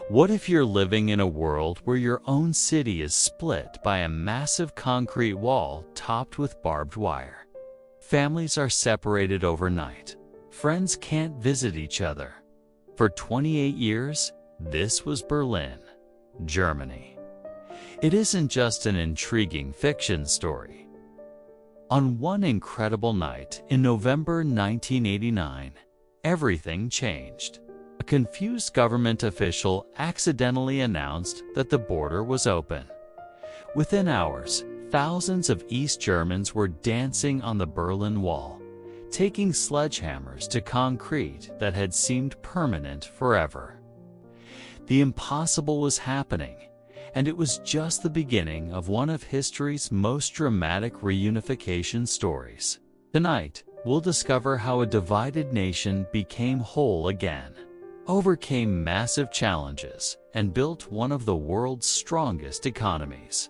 What if you're living in a world where your own city is split by a massive concrete wall topped with barbed wire? Families are separated overnight. Friends can't visit each other. For 28 years, this was Berlin, Germany. It isn't just an intriguing fiction story. On one incredible night in November 1989, everything changed. A confused government official accidentally announced that the border was open. Within hours, thousands of East Germans were dancing on the Berlin Wall, taking sledgehammers to concrete that had seemed permanent forever. The impossible was happening, and it was just the beginning of one of history's most dramatic reunification stories. Tonight, we'll discover how a divided nation became whole again, overcame massive challenges, and built one of the world's strongest economies.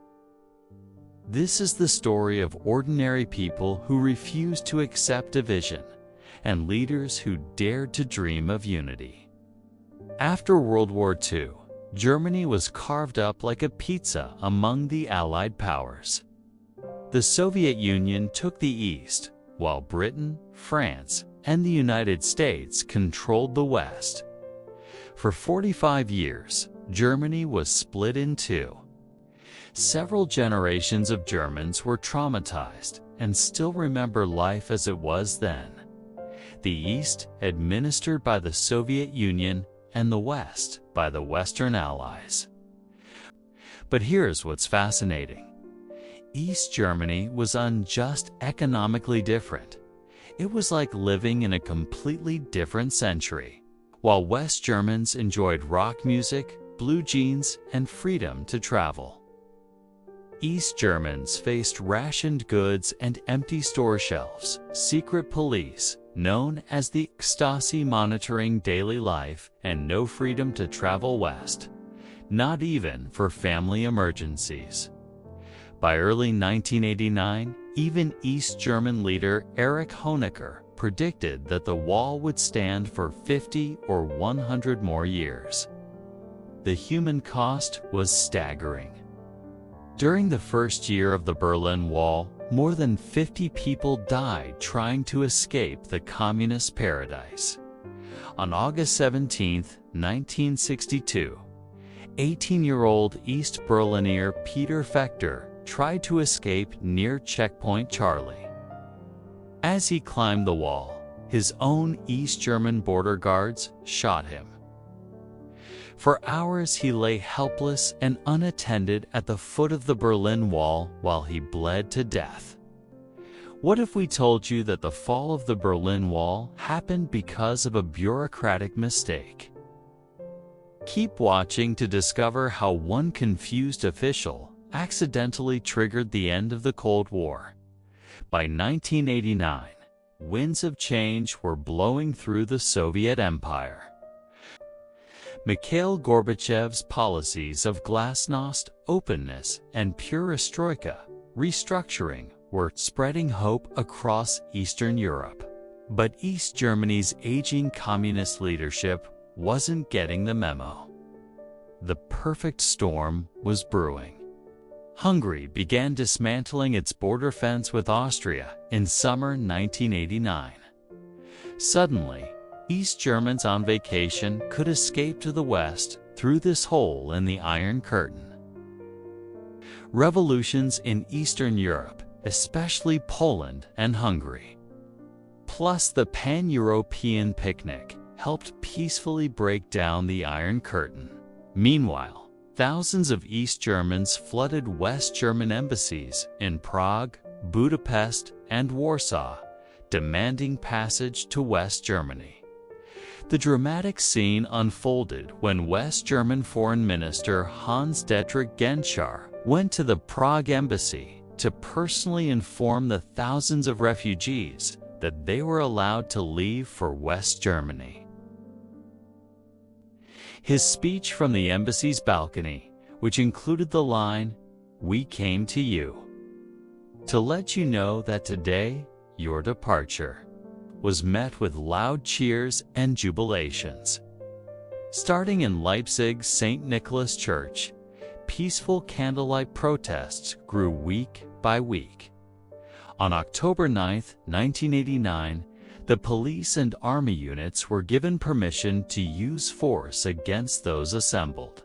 This is the story of ordinary people who refused to accept division, and leaders who dared to dream of unity. After World War II, Germany was carved up like a pizza among the Allied powers. The Soviet Union took the East, while Britain, France, and the United States controlled the West. For 45 years, Germany was split in two. Several generations of Germans were traumatized and still remember life as it was then. The East, administered by the Soviet Union, and the West, by the Western Allies. But here's what's fascinating. East Germany was just economically different. It was like living in a completely different century. While West Germans enjoyed rock music, blue jeans, and freedom to travel, East Germans faced rationed goods and empty store shelves, secret police, known as the Stasi monitoring daily life, and no freedom to travel west, not even for family emergencies. By early 1989, even East German leader Erich Honecker predicted that the wall would stand for 50 or 100 more years. The human cost was staggering. During the first year of the Berlin Wall, more than 50 people died trying to escape the communist paradise. On August 17, 1962, 18-year-old East Berliner Peter Fechter tried to escape near Checkpoint Charlie. As he climbed the wall, his own East German border guards shot him. For hours he lay helpless and unattended at the foot of the Berlin Wall while he bled to death. What if we told you that the fall of the Berlin Wall happened because of a bureaucratic mistake? Keep watching to discover how one confused official accidentally triggered the end of the Cold War. By 1989, winds of change were blowing through the Soviet Empire. Mikhail Gorbachev's policies of glasnost, openness, and perestroika, restructuring, were spreading hope across Eastern Europe. But East Germany's aging communist leadership wasn't getting the memo. The perfect storm was brewing. Hungary began dismantling its border fence with Austria in summer 1989. Suddenly, East Germans on vacation could escape to the West through this hole in the Iron Curtain. Revolutions in Eastern Europe, especially Poland and Hungary, plus the pan-European picnic, helped peacefully break down the Iron Curtain. Meanwhile, thousands of East Germans flooded West German embassies in Prague, Budapest, and Warsaw, demanding passage to West Germany. The dramatic scene unfolded when West German Foreign Minister Hans-Dietrich Genscher went to the Prague embassy to personally inform the thousands of refugees that they were allowed to leave for West Germany. His speech from the embassy's balcony, which included the line, "We came to you to let you know that today, your departure," was met with loud cheers and jubilations. Starting in Leipzig's St. Nicholas Church, peaceful candlelight protests grew week by week. On October 9, 1989, the police and army units were given permission to use force against those assembled.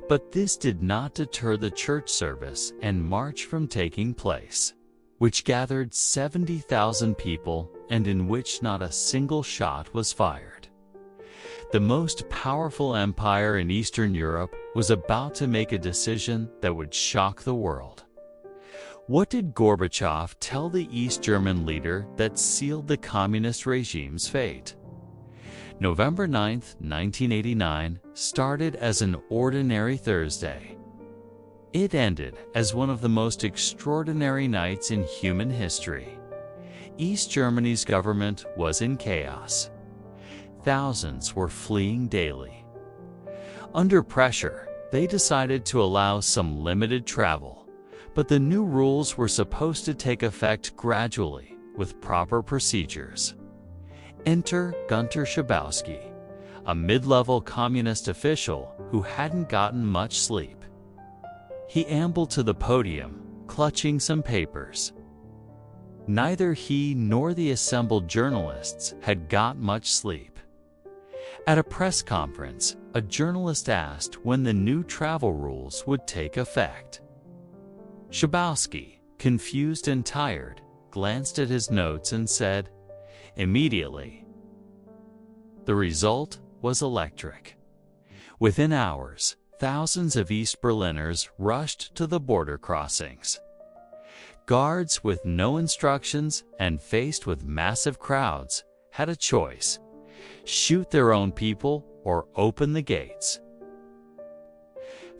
But this did not deter the church service and march from taking place, which gathered 70,000 people and in which not a single shot was fired. The most powerful empire in Eastern Europe was about to make a decision that would shock the world. What did Gorbachev tell the East German leader that sealed the communist regime's fate? November 9, 1989, started as an ordinary Thursday. It ended as one of the most extraordinary nights in human history. East Germany's government was in chaos. Thousands were fleeing daily. Under pressure, they decided to allow some limited travel, but the new rules were supposed to take effect gradually with proper procedures. Enter Günter Schabowski, a mid-level communist official who hadn't gotten much sleep. He ambled to the podium, clutching some papers. Neither he nor the assembled journalists had got much sleep. At a press conference, a journalist asked when the new travel rules would take effect. Schabowski, confused and tired, glanced at his notes and said, "Immediately." The result was electric. Within hours, thousands of East Berliners rushed to the border crossings. Guards with no instructions and faced with massive crowds had a choice: shoot their own people or open the gates.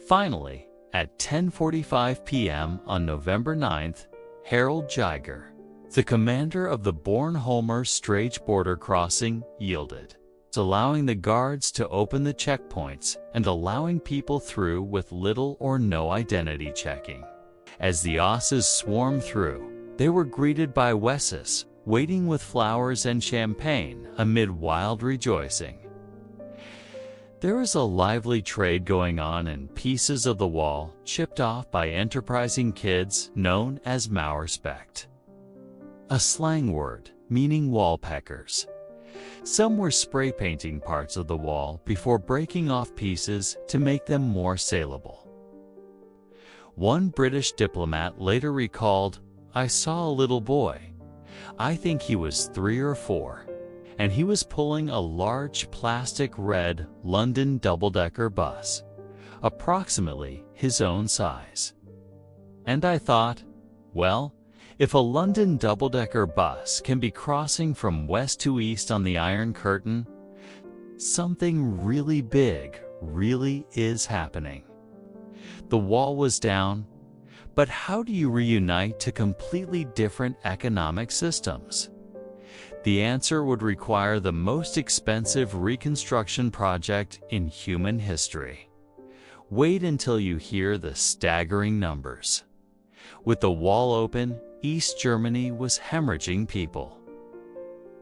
Finally, at 10:45 p.m. on November 9th, Harold Geiger, the commander of the Bornholmer-Strache border crossing, yielded, allowing the guards to open the checkpoints and allowing people through with little or no identity checking. As the Osses swarmed through, they were greeted by Wesses, waiting with flowers and champagne amid wild rejoicing. There is a lively trade going on in pieces of the wall chipped off by enterprising kids known as Mauerspecht, a slang word meaning wallpeckers. Some were spray painting parts of the wall before breaking off pieces to make them more saleable. One British diplomat later recalled, "I saw a little boy. I think he was 3 or 4, and he was pulling a large plastic red London double-decker bus, approximately his own size. And I thought, well, if a London double-decker bus can be crossing from west to east on the Iron Curtain, something really big really is happening." The wall was down, but how do you reunite to completely different economic systems? The answer would require the most expensive reconstruction project in human history. Wait until you hear the staggering numbers. With the wall open, East Germany was hemorrhaging people.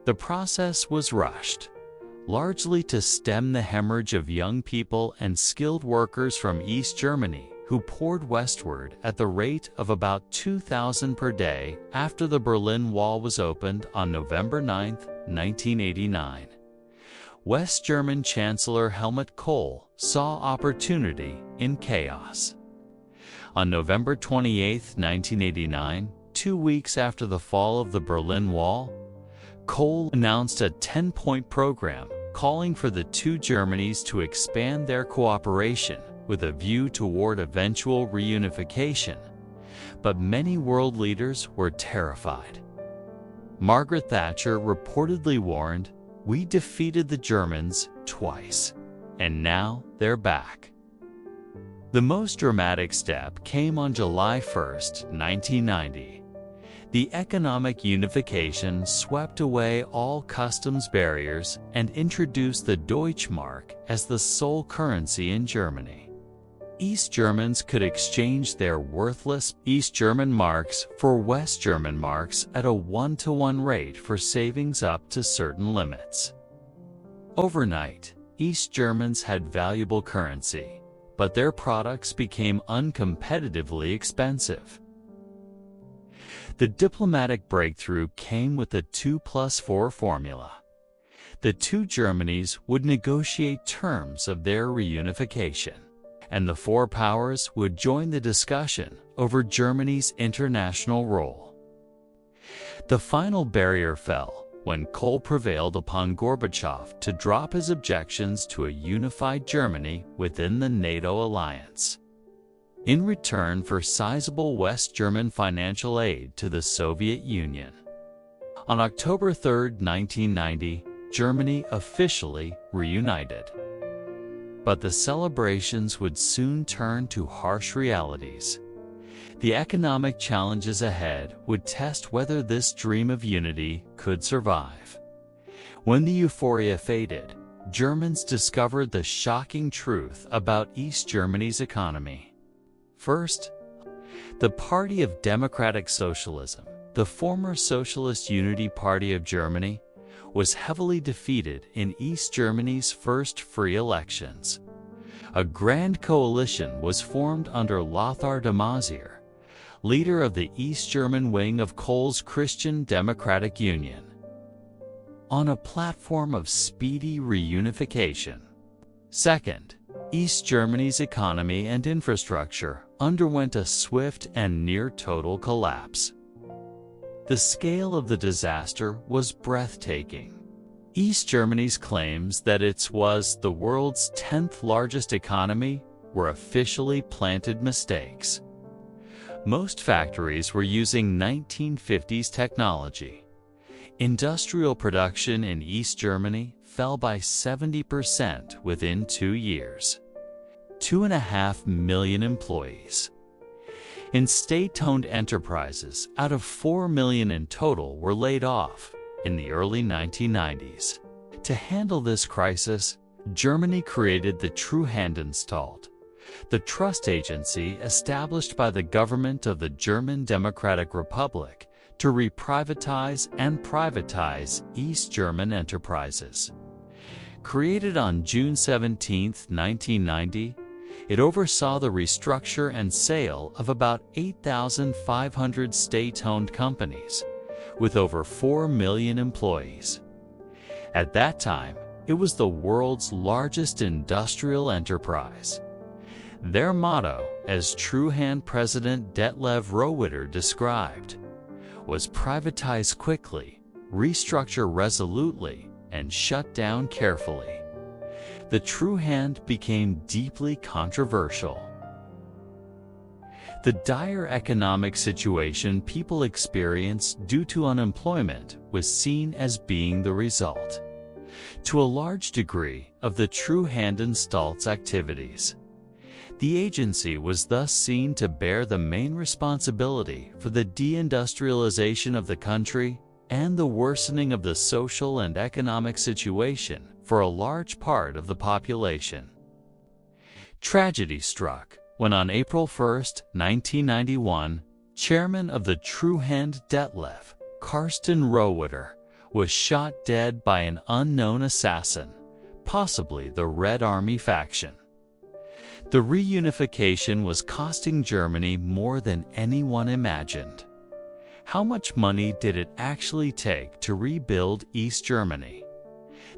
The process was rushed, largely to stem the hemorrhage of young people and skilled workers from East Germany who poured westward at the rate of about 2,000 per day after the Berlin Wall was opened on November 9, 1989. West German Chancellor Helmut Kohl saw opportunity in chaos. On November 28, 1989, 2 weeks after the fall of the Berlin Wall, Kohl announced a 10-point program calling for the two Germanys to expand their cooperation with a view toward eventual reunification. But many world leaders were terrified. Margaret Thatcher reportedly warned, "We defeated the Germans twice, and now they're back." The most dramatic step came on July 1, 1990. The economic unification swept away all customs barriers and introduced the Deutschmark as the sole currency in Germany. East Germans could exchange their worthless East German marks for West German marks at a 1-to-1 rate for savings up to certain limits. Overnight, East Germans had valuable currency, but their products became uncompetitively expensive. The diplomatic breakthrough came with the 2+4 formula. The two Germanys would negotiate terms of their reunification, and the four powers would join the discussion over Germany's international role. The final barrier fell when Kohl prevailed upon Gorbachev to drop his objections to a unified Germany within the NATO alliance. In return for sizable West German financial aid to the Soviet Union. On October 3, 1990, Germany officially reunited. But the celebrations would soon turn to harsh realities. The economic challenges ahead would test whether this dream of unity could survive. When the euphoria faded, Germans discovered the shocking truth about East Germany's economy. First, the Party of Democratic Socialism, the former Socialist Unity Party of Germany, was heavily defeated in East Germany's first free elections. A grand coalition was formed under Lothar de Maizière, leader of the East German wing of Kohl's Christian Democratic Union, on a platform of speedy reunification. Second, East Germany's economy and infrastructure underwent a swift and near-total collapse. The scale of the disaster was breathtaking. East Germany's claims that it was the world's 10th largest economy were officially planted mistakes. Most factories were using 1950s technology. Industrial production in East Germany fell by 70% within 2 years. 2.5 million employees. In state-owned enterprises, out of 4 million in total were laid off in the early 1990s. To handle this crisis, Germany created the Treuhandanstalt, the trust agency established by the government of the German Democratic Republic to reprivatize and privatize East German enterprises. Created on June 17, 1990, it oversaw the restructure and sale of about 8,500 state-owned companies, with over 4 million employees. At that time, it was the world's largest industrial enterprise. Their motto, as Treuhand President Detlev Rohwitter described, was privatize quickly, restructure resolutely, and shut down carefully. The Treuhand became deeply controversial. The dire economic situation people experienced due to unemployment was seen as being the result, to a large degree, of the Treuhandanstalt's activities. The agency was thus seen to bear the main responsibility for the deindustrialization of the country and the worsening of the social and economic situation for a large part of the population. Tragedy struck when on April 1, 1991, chairman of the Treuhand Detlev, Carsten Rohwitter, was shot dead by an unknown assassin, possibly the Red Army faction. The reunification was costing Germany more than anyone imagined. How much money did it actually take to rebuild East Germany?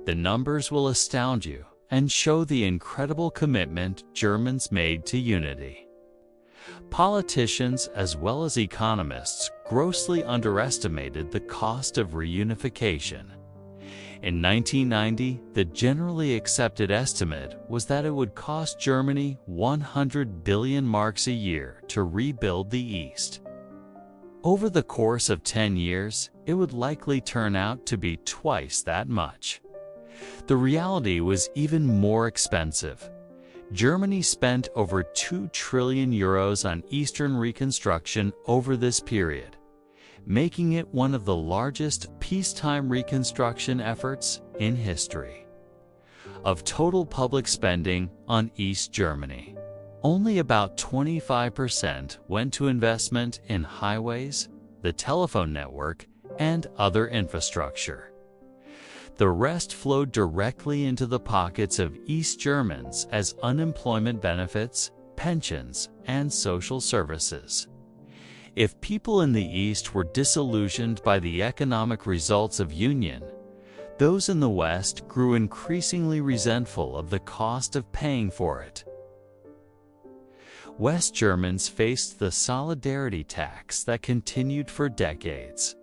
The numbers will astound you and show the incredible commitment Germans made to unity. Politicians as well as economists grossly underestimated the cost of reunification. In 1990, the generally accepted estimate was that it would cost Germany 100 billion marks a year to rebuild the East. Over the course of 10 years, it would likely turn out to be twice that much. The reality was even more expensive. Germany spent over 2 trillion euros on Eastern reconstruction over this period, making it one of the largest peacetime reconstruction efforts in history. Of total public spending on East Germany, only about 25% went to investment in highways, the telephone network, and other infrastructure. The rest flowed directly into the pockets of East Germans as unemployment benefits, pensions, and social services. If people in the East were disillusioned by the economic results of union, those in the West grew increasingly resentful of the cost of paying for it. West Germans faced the solidarity tax that continued for decades.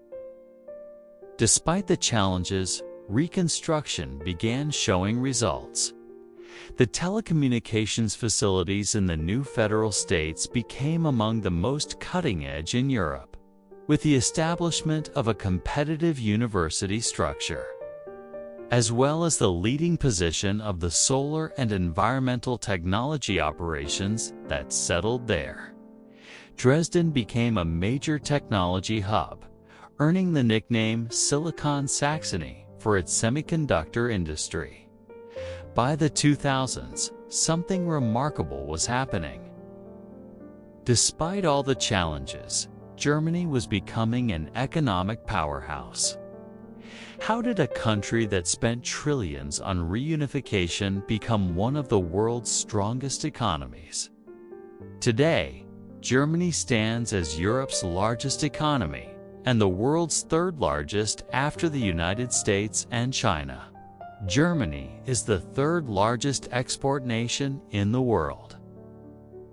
Despite the challenges, Reconstruction began showing results. The telecommunications facilities in the new federal states became among the most cutting-edge in Europe, with the establishment of a competitive university structure, as well as the leading position of the solar and environmental technology operations that settled there. Dresden became a major technology hub, earning the nickname Silicon Saxony for its semiconductor industry. By the 2000s, something remarkable was happening. Despite all the challenges, Germany was becoming an economic powerhouse. How did a country that spent trillions on reunification become one of the world's strongest economies? Today, Germany stands as Europe's largest economy and the world's third largest after the United States and China. Germany is the third largest export nation in the world.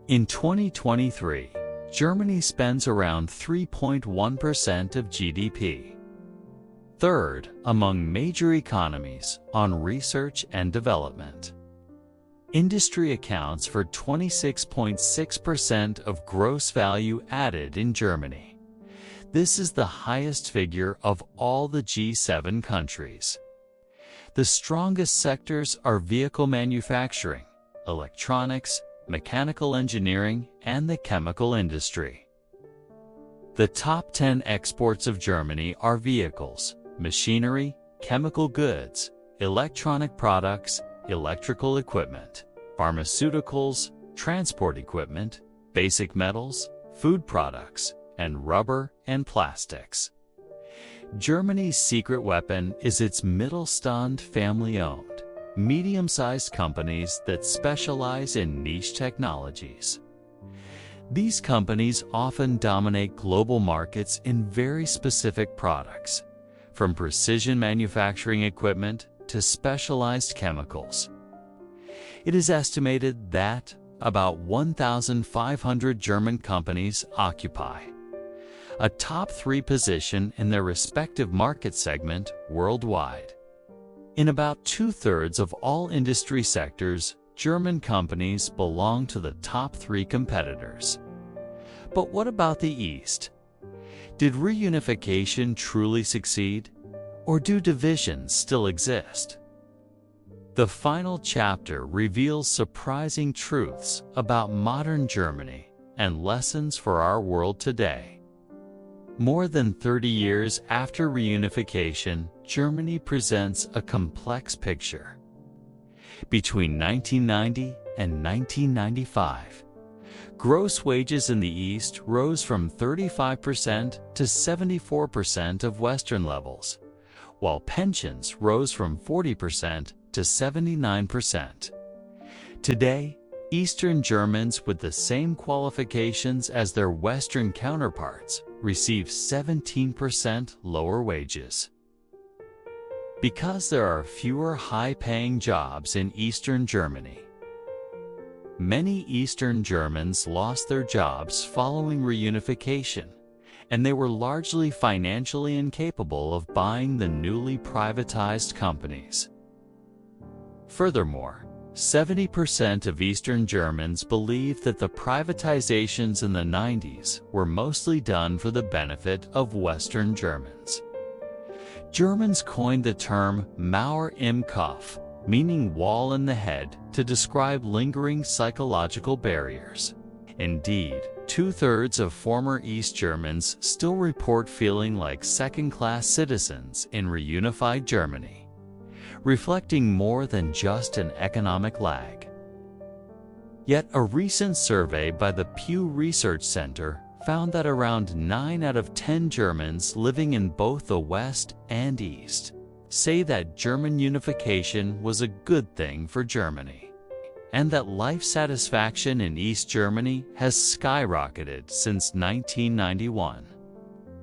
In 2023, Germany spends around 3.1% of GDP. Third among major economies on research and development. Industry accounts for 26.6% of gross value added in Germany. This is the highest figure of all the G7 countries. The strongest sectors are vehicle manufacturing, electronics, mechanical engineering, and the chemical industry. The top 10 exports of Germany are vehicles, machinery, chemical goods, electronic products, electrical equipment, pharmaceuticals, transport equipment, basic metals, food products, and rubber and plastics. Germany's secret weapon is its Mittelstand family-owned, medium-sized companies that specialize in niche technologies. These companies often dominate global markets in very specific products, from precision manufacturing equipment to specialized chemicals. It is estimated that about 1,500 German companies occupy a top 3 position in their respective market segment worldwide. In about 2/3 of all industry sectors, German companies belong to the top 3 competitors. But what about the East? Did reunification truly succeed, or do divisions still exist? The final chapter reveals surprising truths about modern Germany and lessons for our world today. More than 30 years after reunification, Germany presents a complex picture. Between 1990 and 1995, gross wages in the East rose from 35% to 74% of Western levels, while pensions rose from 40% to 79%. Today, Eastern Germans with the same qualifications as their Western counterparts receive 17% lower wages. Because there are fewer high-paying jobs in Eastern Germany, many Eastern Germans lost their jobs following reunification, and they were largely financially incapable of buying the newly privatized companies. Furthermore, 70% of Eastern Germans believe that the privatizations in the 90s were mostly done for the benefit of Western Germans. Germans coined the term Mauer im Kopf, meaning wall in the head, to describe lingering psychological barriers. Indeed, 2/3 of former East Germans still report feeling like second-class citizens in reunified Germany, reflecting more than just an economic lag. Yet a recent survey by the Pew Research Center found that around 9 out of 10 Germans living in both the West and East say that German unification was a good thing for Germany, and that life satisfaction in East Germany has skyrocketed since 1991.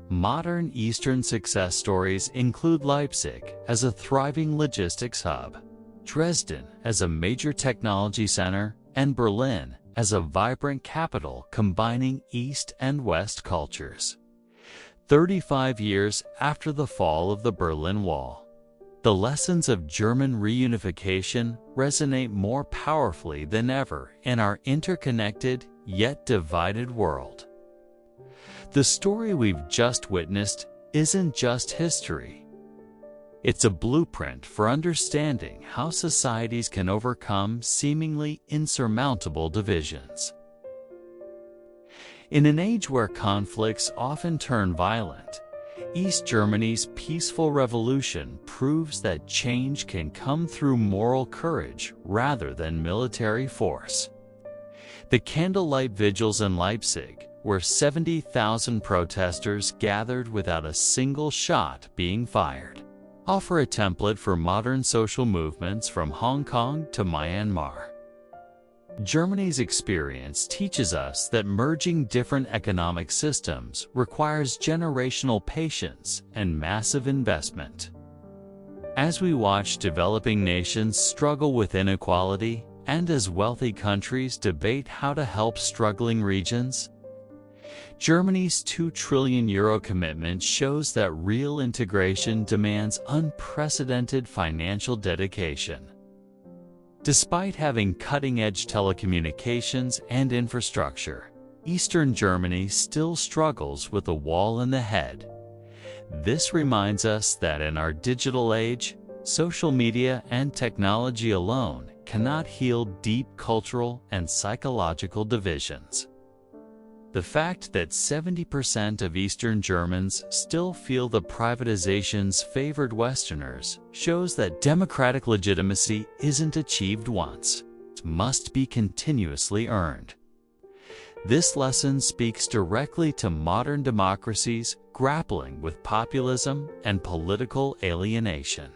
Modern Eastern success stories include Leipzig as a thriving logistics hub, Dresden as a major technology center, and Berlin as a vibrant capital combining East and West cultures. 35 years after the fall of the Berlin Wall, the lessons of German reunification resonate more powerfully than ever in our interconnected yet divided world. The story we've just witnessed isn't just history. It's a blueprint for understanding how societies can overcome seemingly insurmountable divisions. In an age where conflicts often turn violent, East Germany's peaceful revolution proves that change can come through moral courage rather than military force. The candlelight vigils in Leipzig, where 70,000 protesters gathered without a single shot being fired, offer a template for modern social movements from Hong Kong to Myanmar. Germany's experience teaches us that merging different economic systems requires generational patience and massive investment. As we watch developing nations struggle with inequality, and as wealthy countries debate how to help struggling regions, Germany's €2 trillion commitment shows that real integration demands unprecedented financial dedication. Despite having cutting-edge telecommunications and infrastructure, Eastern Germany still struggles with a wall in the head. This reminds us that in our digital age, social media and technology alone cannot heal deep cultural and psychological divisions. The fact that 70% of Eastern Germans still feel the privatizations favored Westerners shows that democratic legitimacy isn't achieved once. It must be continuously earned. This lesson speaks directly to modern democracies grappling with populism and political alienation.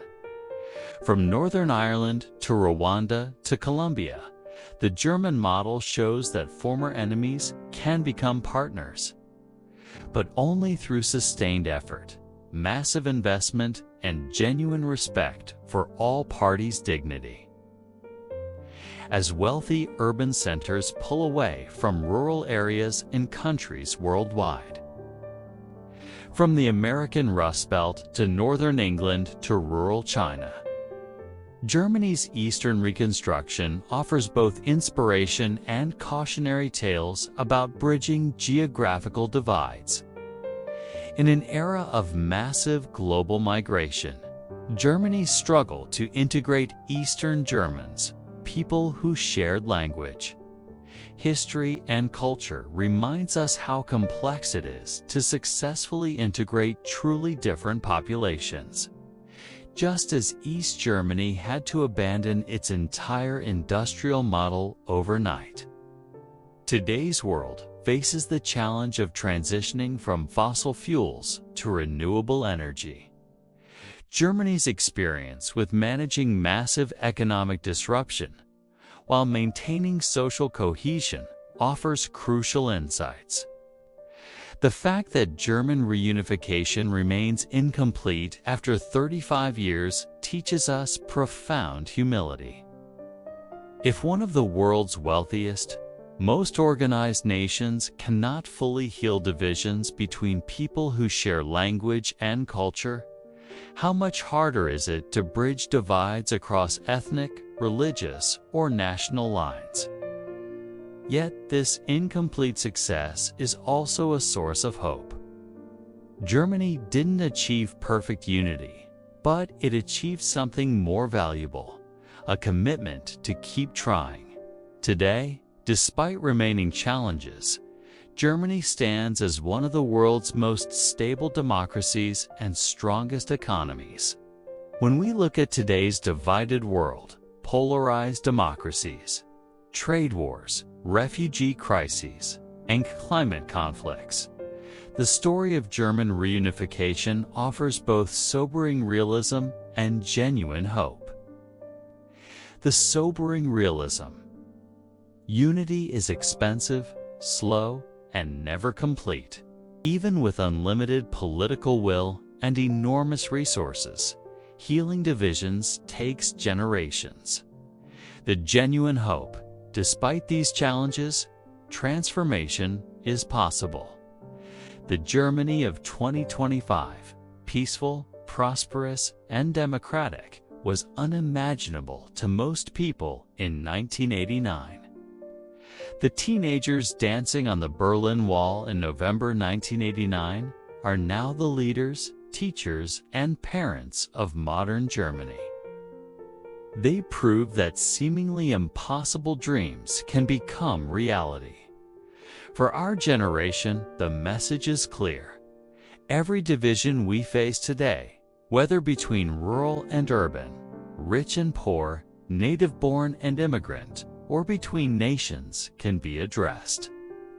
From Northern Ireland to Rwanda to Colombia, the German model shows that former enemies can become partners, but only through sustained effort, massive investment, and genuine respect for all parties' dignity. As wealthy urban centers pull away from rural areas in countries worldwide, from the American Rust Belt to northern England to rural China, Germany's Eastern Reconstruction offers both inspiration and cautionary tales about bridging geographical divides. In an era of massive global migration, Germany's struggle to integrate Eastern Germans, people who shared language, history, and culture, reminds us how complex it is to successfully integrate truly different populations. Just as East Germany had to abandon its entire industrial model overnight, today's world faces the challenge of transitioning from fossil fuels to renewable energy. Germany's experience with managing massive economic disruption while maintaining social cohesion offers crucial insights. The fact that German reunification remains incomplete after 35 years teaches us profound humility. If one of the world's wealthiest, most organized nations cannot fully heal divisions between people who share language and culture, how much harder is it to bridge divides across ethnic, religious, or national lines? Yet this incomplete success is also a source of hope. Germany didn't achieve perfect unity, but it achieved something more valuable, a commitment to keep trying. Today, despite remaining challenges, Germany stands as one of the world's most stable democracies and strongest economies. When we look at today's divided world, polarized democracies, trade wars, refugee crises, and climate conflicts, The story of German reunification offers both sobering realism and genuine hope. The sobering realism. Unity is expensive, slow, and never complete. Even with unlimited political will and enormous resources, healing divisions takes generations. The genuine hope. Despite these challenges, transformation is possible. The Germany of 2025, peaceful, prosperous, and democratic, was unimaginable to most people in 1989. The teenagers dancing on the Berlin Wall in November 1989 are now the leaders, teachers, and parents of modern Germany. They prove that seemingly impossible dreams can become reality. For our generation, the message is clear. Every division we face today, whether between rural and urban, rich and poor, native-born and immigrant, or between nations, can be addressed.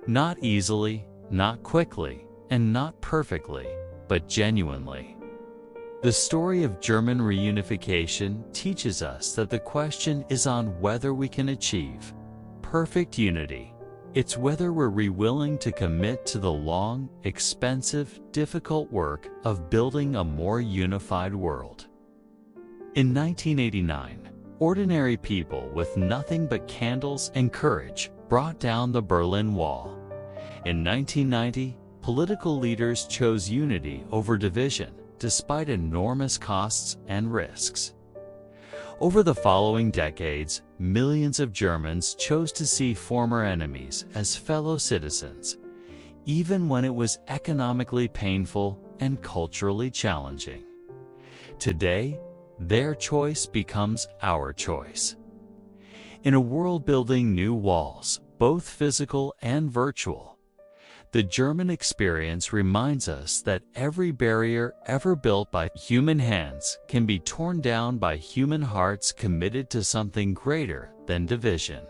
Not easily, not quickly, and not perfectly, but genuinely. The story of German reunification teaches us that the question is on whether we can achieve perfect unity. It's whether we're willing to commit to the long, expensive, difficult work of building a more unified world. In 1989, ordinary people with nothing but candles and courage brought down the Berlin Wall. In 1990, political leaders chose unity over division, despite enormous costs and risks. Over the following decades, millions of Germans chose to see former enemies as fellow citizens, even when it was economically painful and culturally challenging. Today, their choice becomes our choice. In a world building new walls, both physical and virtual, the German experience reminds us that every barrier ever built by human hands can be torn down by human hearts committed to something greater than division.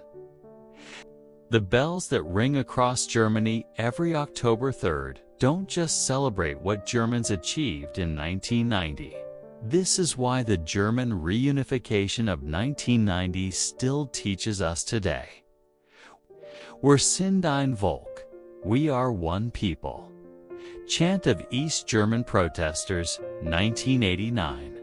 The bells that ring across Germany every October 3rd don't just celebrate what Germans achieved in 1990. This is why the German reunification of 1990 still teaches us today. Wir sind ein Volk. We are one people. Chant of East German protesters, 1989.